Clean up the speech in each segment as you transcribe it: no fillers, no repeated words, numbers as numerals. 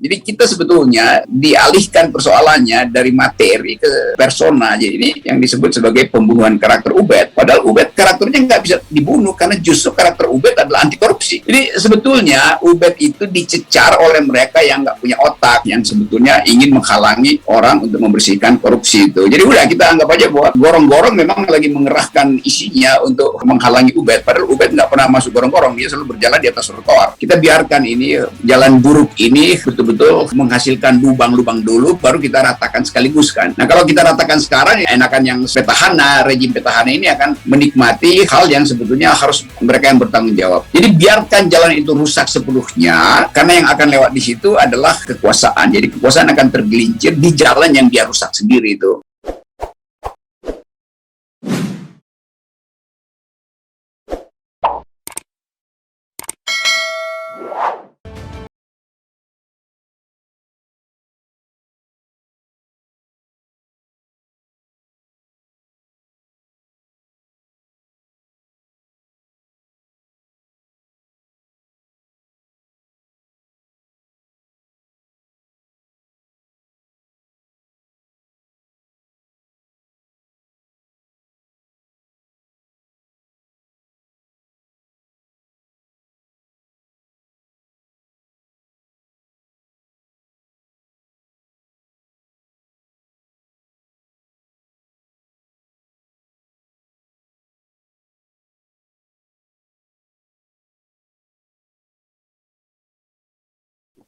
Jadi kita sebetulnya dialihkan persoalannya dari materi ke persona. Jadi ini yang disebut sebagai pembunuhan karakter Ubed. Padahal Ubed karakternya nggak bisa dibunuh karena justru karakter Ubed adalah anti korupsi. Jadi sebetulnya Ubed itu dicecar oleh mereka yang nggak punya otak, yang sebetulnya ingin menghalangi orang untuk membersihkan korupsi itu. Jadi udah kita anggap aja bahwa gorong-gorong memang lagi mengerahkan isinya untuk menghalangi Ubed. Padahal Ubed nggak pernah masuk gorong-gorong, dia selalu berjalan di atas trotoar. Kita biarkan ini jalan buruk ini betul-betul menghasilkan lubang-lubang dulu, baru kita ratakan sekaligus kan. Nah kalau kita ratakan sekarang, ya enakan yang petahana, rejim petahana ini akan menikmati hal yang sebetulnya harus mereka yang bertanggung jawab. Jadi biarkan jalan itu rusak sepenuhnya, karena yang akan lewat di situ adalah kekuasaan. Jadi kekuasaan akan tergelincir di jalan yang dia rusak sendiri itu.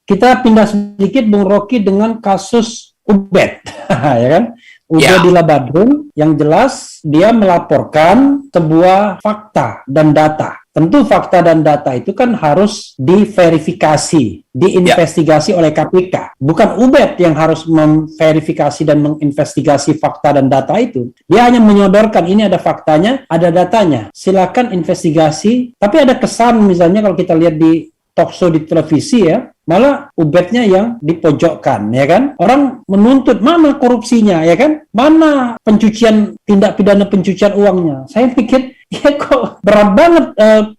Kita pindah sedikit Bung Rocky dengan kasus Ubed, ya kan? Ubedillah Badrun, yang jelas dia melaporkan sebuah fakta dan data. Tentu fakta dan data itu kan harus diverifikasi, diinvestigasi oleh KPK. Bukan Ubed yang harus memverifikasi dan menginvestigasi fakta dan data itu. Dia hanya menyodorkan ini ada faktanya, ada datanya. Silakan investigasi. Tapi ada kesan misalnya kalau kita lihat di talkshow di televisi ya, malah Ubednya yang dipojokkan, ya kan? Orang menuntut mana korupsinya, ya kan? Mana tindak pidana pencucian uangnya? Saya pikir, ya kok berat banget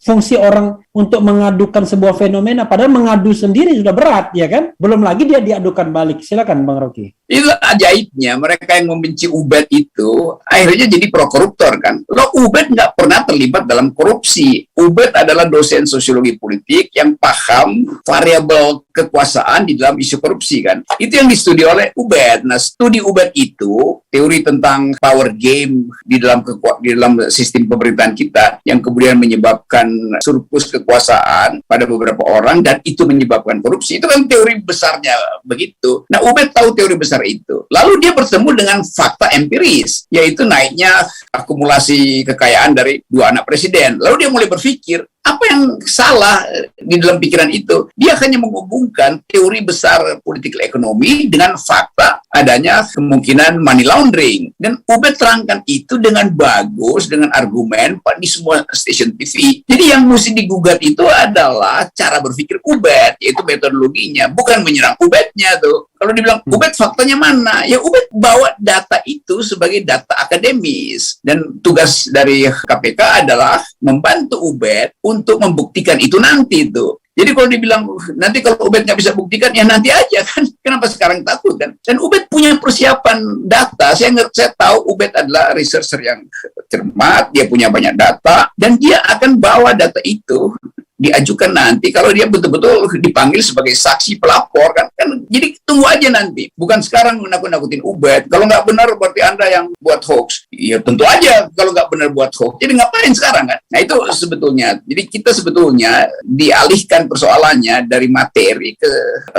fungsi orang untuk mengadukan sebuah fenomena, padahal mengadu sendiri sudah berat, ya kan? Belum lagi dia diadukan balik. Silakan Bang Rocky. Itu ajaibnya, mereka yang membenci Ubed itu akhirnya jadi pro-koruptor kan. Loh, Ubed nggak pernah terlibat dalam korupsi. Ubed adalah dosen sosiologi politik yang paham variabel kekuasaan di dalam isu korupsi kan. Itu yang distudi oleh Ubed. Nah, studi Ubed itu teori tentang power game di dalam sistem pemerintahan kita yang kemudian menyebabkan surplus kekuasaan pada beberapa orang dan itu menyebabkan korupsi. Itu kan teori besarnya begitu. Nah, Ubed tahu teori besar itu. Lalu dia bertemu dengan fakta empiris, yaitu naiknya akumulasi kekayaan dari dua anak presiden. Lalu dia mulai berpikir, apa yang salah di dalam pikiran itu? Dia hanya menghubungkan teori besar politik ekonomi dengan fakta adanya kemungkinan money laundering. Dan Ubed terangkan itu dengan bagus, dengan argumen di semua stasiun TV. Jadi yang mesti digugat itu adalah cara berpikir Ubed, yaitu metodologinya, bukan menyerang Ubednya tuh. Kalau dibilang Ubed faktanya mana? Ya Ubed bawa data itu sebagai data akademis. Dan tugas dari KPK adalah membantu Ubed untuk membuktikan itu nanti itu. Jadi kalau dibilang nanti kalau Ubed nggak bisa buktikan, ya nanti aja kan. Kenapa sekarang takut kan? Dan Ubed punya persiapan data. Saya tahu Ubed adalah researcher yang cermat, dia punya banyak data, dan dia akan bawa data itu diajukan nanti kalau dia betul-betul dipanggil sebagai saksi pelapor kan jadi tunggu aja nanti, bukan sekarang menakut-nakutin Ubed. Kalau nggak benar berarti Anda yang buat hoax. Ya tentu aja kalau nggak benar buat hoax, jadi ngapain sekarang kan? Nah itu sebetulnya, jadi kita sebetulnya dialihkan persoalannya dari materi ke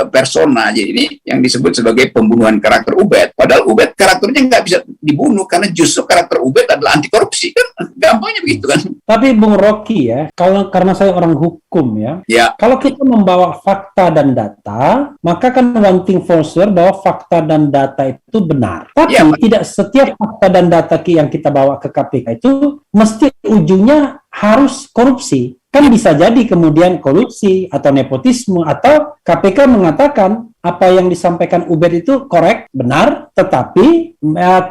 persona. Jadi ini yang disebut sebagai pembunuhan karakter Ubed. Padahal Ubed karakternya nggak bisa dibunuh karena justru karakter Ubed adalah anti korupsi kan, gampangnya begitu kan. Tapi Bung Rocky ya, karena saya orang hukum ya, kalau kita membawa fakta dan data, maka kan one thing for sure bahwa fakta dan data itu benar. Tapi tidak setiap fakta dan data yang kita bawa ke KPK itu mesti ujungnya harus korupsi. Kan bisa jadi kemudian korupsi atau nepotisme, atau KPK mengatakan apa yang disampaikan Ubed itu korek, benar, tetapi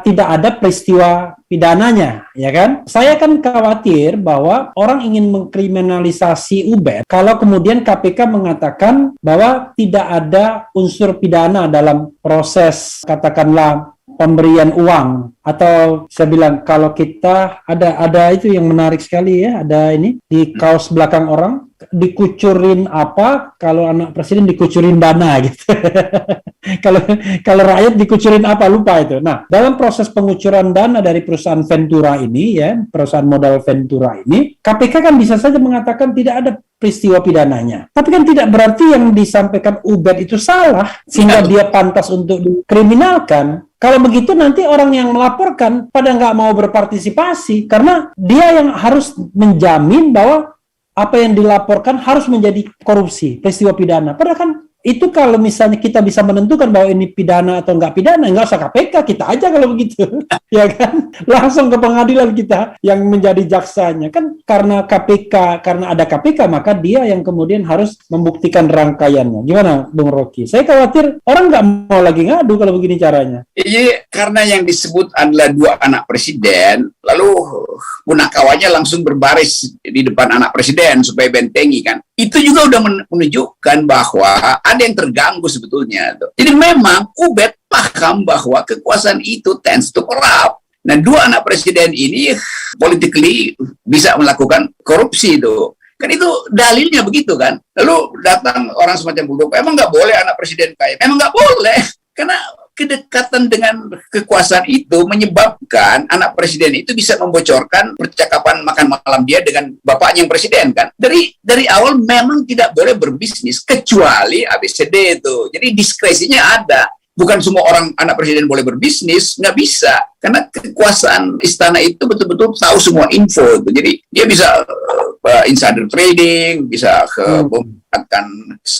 tidak ada peristiwa pidananya, ya kan? Saya kan khawatir bahwa orang ingin mengkriminalisasi Ubed kalau kemudian KPK mengatakan bahwa tidak ada unsur pidana dalam proses, katakanlah, pemberian uang. Atau saya bilang kalau kita ada itu yang menarik sekali ya, ada ini di kaos belakang orang, dikucurin apa, kalau anak presiden dikucurin dana gitu. kalau rakyat dikucurin apa, lupa itu. Nah, dalam proses pengucuran dana dari perusahaan Ventura ini ya, perusahaan modal Ventura ini, KPK kan bisa saja mengatakan tidak ada peristiwa pidananya. Tapi kan tidak berarti yang disampaikan Ubed itu salah sehingga dia pantas untuk dikriminalkan. Kalau begitu nanti orang yang melaporkan pada nggak mau berpartisipasi karena dia yang harus menjamin bahwa apa yang dilaporkan harus menjadi korupsi, peristiwa pidana. Padahal kan itu kalau misalnya kita bisa menentukan bahwa ini pidana atau nggak pidana, nggak usah KPK, kita aja kalau begitu. Ya kan? Langsung ke pengadilan kita yang menjadi jaksanya. Kan karena KPK, karena ada KPK, maka dia yang kemudian harus membuktikan rangkaiannya. Gimana, Bung Rocky? Saya khawatir orang nggak mau lagi ngadu kalau begini caranya. Iya, karena yang disebut adalah dua anak presiden, lalu punakawannya langsung berbaris di depan anak presiden supaya bentengi kan. Itu juga udah menunjukkan bahwa ada yang terganggu sebetulnya. Jadi memang Ubed paham bahwa kekuasaan itu tends to corrupt. Nah, dua anak presiden ini politically bisa melakukan korupsi itu. Kan itu dalilnya begitu kan. Lalu datang orang semacam Muldoko, emang nggak boleh anak presiden kaya? Emang nggak boleh. Karena kedekatan dengan kekuasaan itu menyebabkan anak presiden itu bisa membocorkan percakapan makan malam dia dengan bapaknya yang presiden kan. Dari awal memang tidak boleh berbisnis kecuali ABCD itu. Jadi diskresinya ada. Bukan semua orang anak presiden boleh berbisnis, nggak bisa. Karena kekuasaan istana itu betul-betul tahu semua info itu. Jadi dia bisa insider trading, bisa membuatkan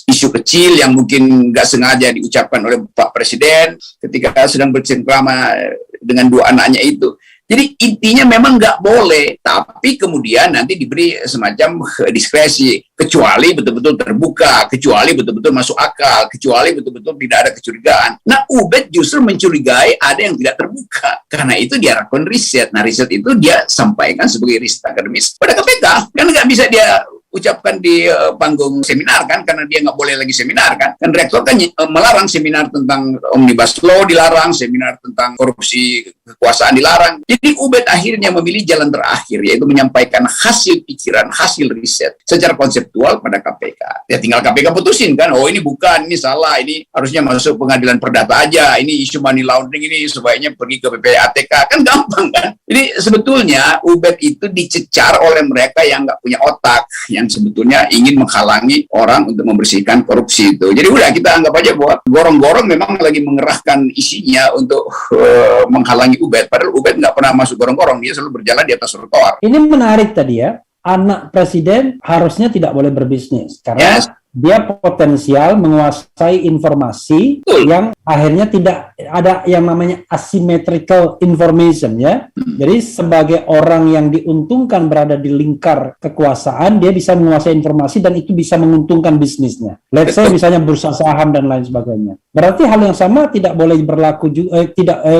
isu kecil yang mungkin nggak sengaja diucapkan oleh Pak Presiden ketika sedang bercengkrama dengan dua anaknya itu. Jadi intinya memang nggak boleh, tapi kemudian nanti diberi semacam diskresi, kecuali betul-betul terbuka, kecuali betul-betul masuk akal, kecuali betul-betul tidak ada kecurigaan. Nah, Ubed justru mencurigai ada yang tidak terbuka. Karena itu dia lakukan riset. Nah, riset itu dia sampaikan sebagai riset akademis pada KPK. Kan nggak bisa dia ucapkan di panggung seminar kan, karena dia nggak boleh lagi seminar kan. Kan rektor kan melarang seminar tentang omnibus law, dilarang seminar tentang korupsi kekuasaan, dilarang. Jadi Ubed akhirnya memilih jalan terakhir, yaitu menyampaikan hasil pikiran, hasil riset secara konseptual pada KPK. Ya tinggal KPK putusin kan, oh ini bukan, ini salah, ini harusnya masuk pengadilan perdata aja, ini isu money laundering, ini sebaiknya pergi ke PPATK, kan gampang kan. Jadi sebetulnya Ubed itu dicecar oleh mereka yang nggak punya otak, yang sebetulnya ingin menghalangi orang untuk membersihkan korupsi itu. Jadi udah kita anggap aja bahwa gorong-gorong memang lagi mengerahkan isinya untuk menghalangi Ubed. Padahal Ubed nggak pernah masuk gorong-gorong, dia selalu berjalan di atas trotoar. Ini menarik tadi ya, anak presiden harusnya tidak boleh berbisnis karena dia potensial menguasai informasi yang akhirnya tidak ada yang namanya asymmetrical information ya. Jadi sebagai orang yang diuntungkan berada di lingkar kekuasaan, dia bisa menguasai informasi dan itu bisa menguntungkan bisnisnya. Let's say misalnya bursa saham dan lain sebagainya. Berarti hal yang sama tidak boleh berlaku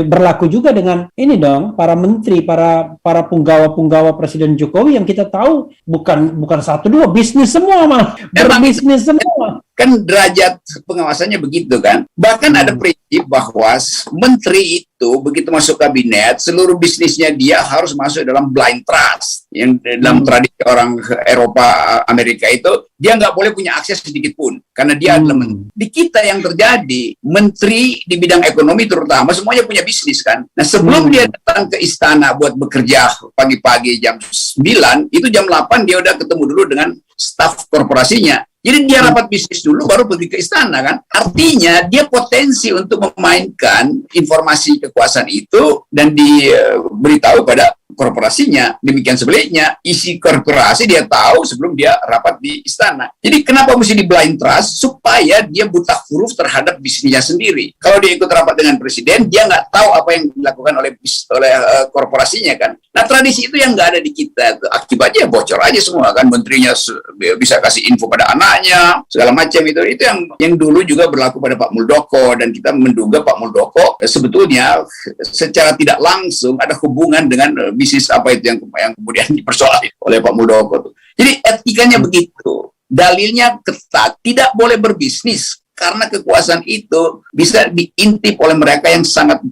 berlaku juga dengan ini dong, para menteri, para punggawa Presiden Jokowi yang kita tahu bukan satu dua, bisnis semua malah, berbisnis semua. Kan derajat pengawasannya begitu kan. Bahkan ada prinsip bahwa menteri itu begitu masuk kabinet, seluruh bisnisnya dia harus masuk dalam blind trust. Yang dalam tradisi orang Eropa, Amerika itu, dia nggak boleh punya akses sedikit pun. Karena dia adalah menteri. Di kita yang terjadi, menteri di bidang ekonomi terutama, semuanya punya bisnis kan. Nah sebelum dia datang ke istana buat bekerja pagi-pagi jam 9, itu jam 8 dia udah ketemu dulu dengan staf korporasinya. Jadi dia rapat bisnis dulu baru pergi ke istana kan. Artinya dia potensi untuk memainkan informasi kekuasaan itu dan diberitahu pada korporasinya. Demikian sebaliknya, isi korporasi dia tahu sebelum dia rapat di istana. Jadi kenapa mesti di blind trust? Supaya dia buta huruf terhadap bisnisnya sendiri. Kalau dia ikut rapat dengan presiden, dia nggak tahu apa yang dilakukan oleh korporasinya kan. Nah, tradisi itu yang nggak ada di kita. Akibatnya bocor aja semua kan. Menterinya bisa kasih info pada anaknya, segala macam itu yang dulu juga berlaku pada Pak Muldoko, dan kita menduga Pak Muldoko sebetulnya secara tidak langsung ada hubungan dengan bisnis apa itu yang kemudian dipersoalkan oleh Pak Muldoko. Jadi etikanya begitu. Dalilnya ketat, tidak boleh berbisnis karena kekuasaan itu bisa diintip oleh mereka yang sangat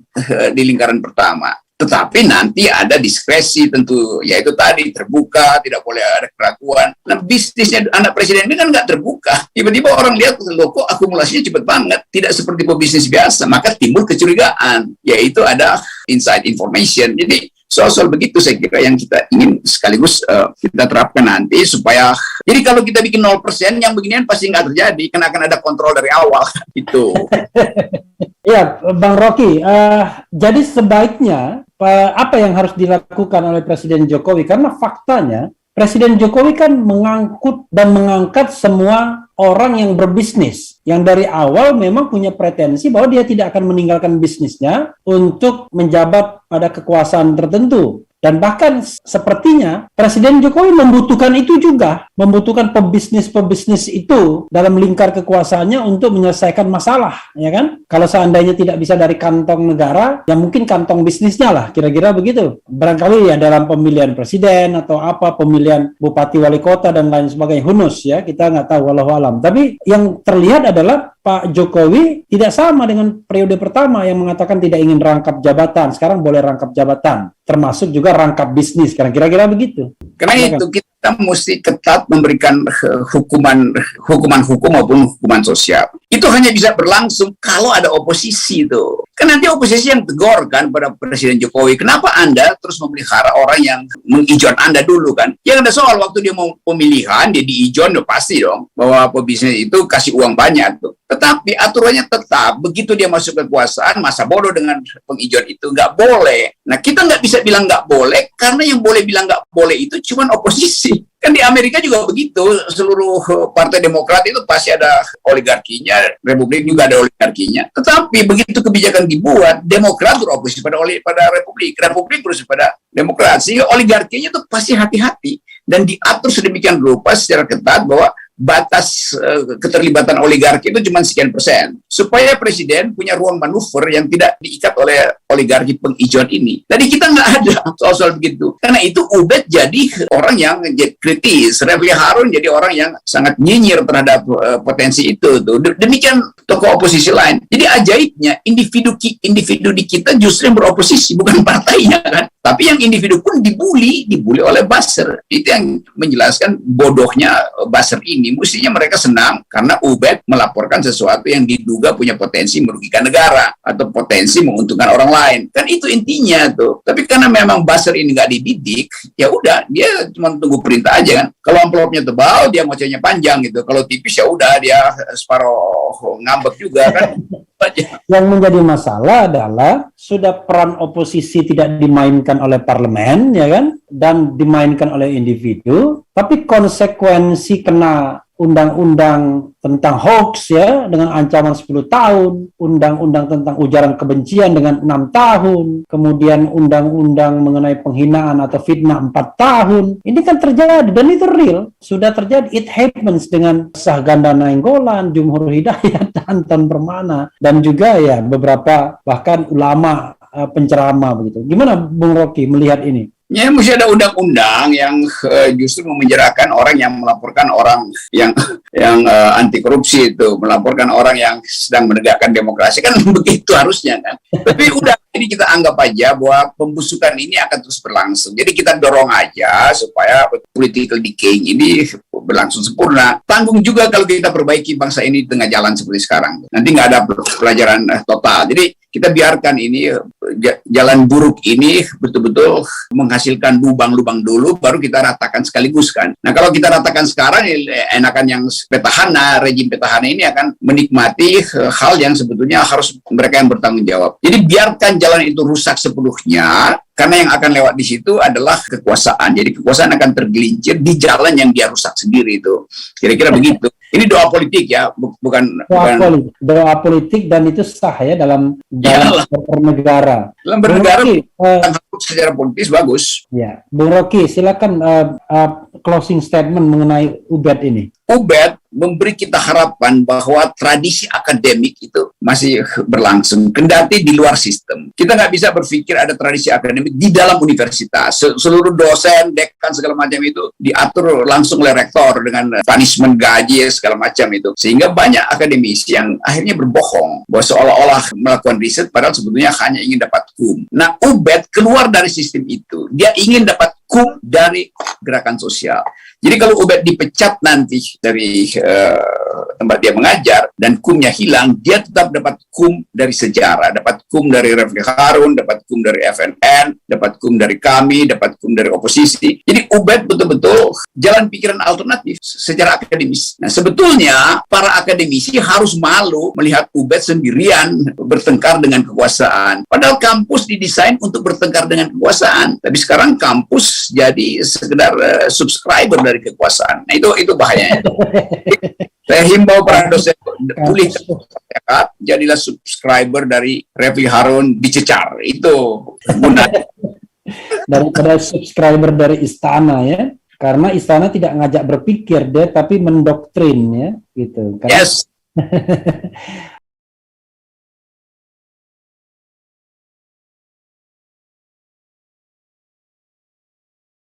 di lingkaran pertama. Tetapi nanti ada diskresi tentu, yaitu tadi terbuka, tidak boleh ada keraguan. Nah, bisnisnya anak presiden ini kan nggak terbuka. Tiba-tiba orang lihat, loh kok akumulasinya cepat banget, tidak seperti pebisnis biasa, maka timbul kecurigaan, yaitu ada inside information. Jadi soal-soal begitu saya kira yang kita ingin sekaligus kita terapkan nanti supaya, jadi kalau kita bikin 0%, yang beginian pasti nggak terjadi, karena akan ada kontrol dari awal. Itu. Ya, Bang Rocky, jadi sebaiknya apa yang harus dilakukan oleh Presiden Jokowi? Karena faktanya Presiden Jokowi kan mengangkut dan mengangkat semua orang yang berbisnis, yang dari awal memang punya pretensi bahwa dia tidak akan meninggalkan bisnisnya untuk menjabat pada kekuasaan tertentu. Dan bahkan sepertinya Presiden Jokowi membutuhkan itu juga, membutuhkan pebisnis-pebisnis itu dalam lingkar kekuasaannya untuk menyelesaikan masalah, ya kan? Kalau seandainya tidak bisa dari kantong negara, ya mungkin kantong bisnisnya lah, kira-kira begitu. Barangkali ya dalam pemilihan presiden atau apa, pemilihan bupati wali kota dan lain sebagainya, hunus ya, kita nggak tahu, wallahu alam. Tapi yang terlihat adalah Pak Jokowi tidak sama dengan periode pertama yang mengatakan tidak ingin rangkap jabatan, sekarang boleh rangkap jabatan, termasuk juga rangkap bisnis, kira-kira begitu. Karena itu kita mesti ketat memberikan hukuman hukum maupun hukuman sosial. Itu hanya bisa berlangsung kalau ada oposisi itu. Kan nanti oposisi yang tegur kan pada Presiden Jokowi. Kenapa Anda terus memelihara orang yang mengijon Anda dulu kan? Yang ada soal waktu dia mau pemilihan, dia diijon, udah pasti dong bahwa pebisnis itu kasih uang banyak tuh. Tetapi aturannya tetap, begitu dia masuk kekuasaan, masa bodoh dengan pengijon itu, nggak boleh. Nah, kita nggak bisa bilang nggak boleh, karena yang boleh bilang nggak boleh itu cuma oposisi. Kan di Amerika juga begitu, seluruh partai Demokrat itu pasti ada oligarkinya, Republik juga ada oligarkinya. Tetapi begitu kebijakan dibuat, Demokrat beroposisi pada Republik, Republik beroposisi pada Demokrat, sehingga oligarkinya itu pasti hati-hati. Dan diatur sedemikian rupa secara ketat bahwa batas keterlibatan oligarki itu cuma sekian persen, supaya presiden punya ruang manuver yang tidak diikat oleh oligarki pengijon ini. Jadi kita nggak ada soal-soal begitu. Karena itu Ubed jadi orang yang kritis, Refli Harun jadi orang yang sangat nyinyir terhadap potensi itu. Demikian tokoh oposisi lain. Jadi ajaibnya individu di kita justru yang beroposisi, bukan partainya kan. Tapi yang individu pun dibully oleh buzzer. Itu yang menjelaskan bodohnya buzzer ini. Mestinya mereka senang karena Ubed melaporkan sesuatu yang diduga punya potensi merugikan negara atau potensi menguntungkan orang lain. Kan itu intinya tuh. Tapi karena memang buzzer ini nggak dididik, ya udah dia cuma tunggu perintah aja kan. Kalau amplopnya tebal, dia ngocehnya panjang gitu. Kalau tipis ya udah dia separuh ngambek juga kan. Yang menjadi masalah adalah sudah peran oposisi tidak dimainkan oleh parlemen, ya kan, dan dimainkan oleh individu, tapi konsekuensi kena undang-undang tentang hoax ya dengan ancaman 10 tahun, undang-undang tentang ujaran kebencian dengan 6 tahun, kemudian undang-undang mengenai penghinaan atau fitnah 4 tahun. Ini kan terjadi dan itu real, sudah terjadi. It happens dengan Sahganda Nainggolan, Jumhur Hidayat, Anton Permana, dan juga ya beberapa bahkan ulama penceramah begitu. Gimana Bung Rocky melihat ini? Ya, mesti ada undang-undang yang justru memenjarakan orang yang melaporkan orang yang anti korupsi itu, melaporkan orang yang sedang menegakkan demokrasi, kan begitu harusnya kan. Tapi udah, ini kita anggap aja bahwa pembusukan ini akan terus berlangsung. Jadi kita dorong aja supaya political decay ini berlangsung sempurna. Tanggung juga kalau kita perbaiki bangsa ini di tengah jalan seperti sekarang. Nanti nggak ada pelajaran total. Jadi kita biarkan ini jalan buruk ini betul-betul menghasilkan lubang-lubang dulu, baru kita ratakan sekaligus kan. Nah kalau kita ratakan sekarang, enakan yang petahana, rejim petahana ini akan menikmati hal yang sebetulnya harus mereka yang bertanggung jawab. Jadi biarkan jalan itu rusak sepenuhnya, Karena yang akan lewat di situ adalah kekuasaan. Jadi kekuasaan akan tergelincir di jalan yang dia rusak sendiri itu. Kira-kira begitu. Ini doa politik ya, bukan doa politik dan itu sah ya dalam bernegara. Dalam bernegara secara politis bagus. Ya, Bung Rocky, silakan closing statement mengenai UBED ini. UBED memberi kita harapan bahwa tradisi akademik itu masih berlangsung, kendati di luar sistem. Kita nggak bisa berpikir ada tradisi akademik di dalam universitas. Seluruh dosen, dekan, segala macam itu diatur langsung oleh rektor dengan punishment gaji, segala macam itu. Sehingga banyak akademisi yang akhirnya berbohong bahwa seolah-olah melakukan riset, padahal sebetulnya hanya ingin dapat kum. Nah, UBED keluar dari sistem itu. Dia ingin dapat kum dari gerakan sosial. Jadi kalau UBED dipecat nanti dari tempat dia mengajar dan kumnya hilang, dia tetap dapat kum dari sejarah, dapat kum dari Refli Harun, dapat kum dari FNN, dapat kum dari kami, dapat kum dari oposisi. Jadi UBED betul-betul jalan pikiran alternatif secara akademis. Nah, sebetulnya para akademisi harus malu melihat UBED sendirian bertengkar dengan kekuasaan. Padahal kampus didesain untuk bertengkar dengan kekuasaan. Tapi sekarang kampus jadi sekedar subscriber dari kekuasaan. Nah, itu bahayanya. Saya himbau para dosen pulihkan masyarakat, jadilah subscriber dari Refli Harun dicecar. Itu gunanya. Daripada subscriber dari istana ya, karena istana tidak ngajak berpikir dia, tapi mendoktrin ya, gitu. Karena, yes.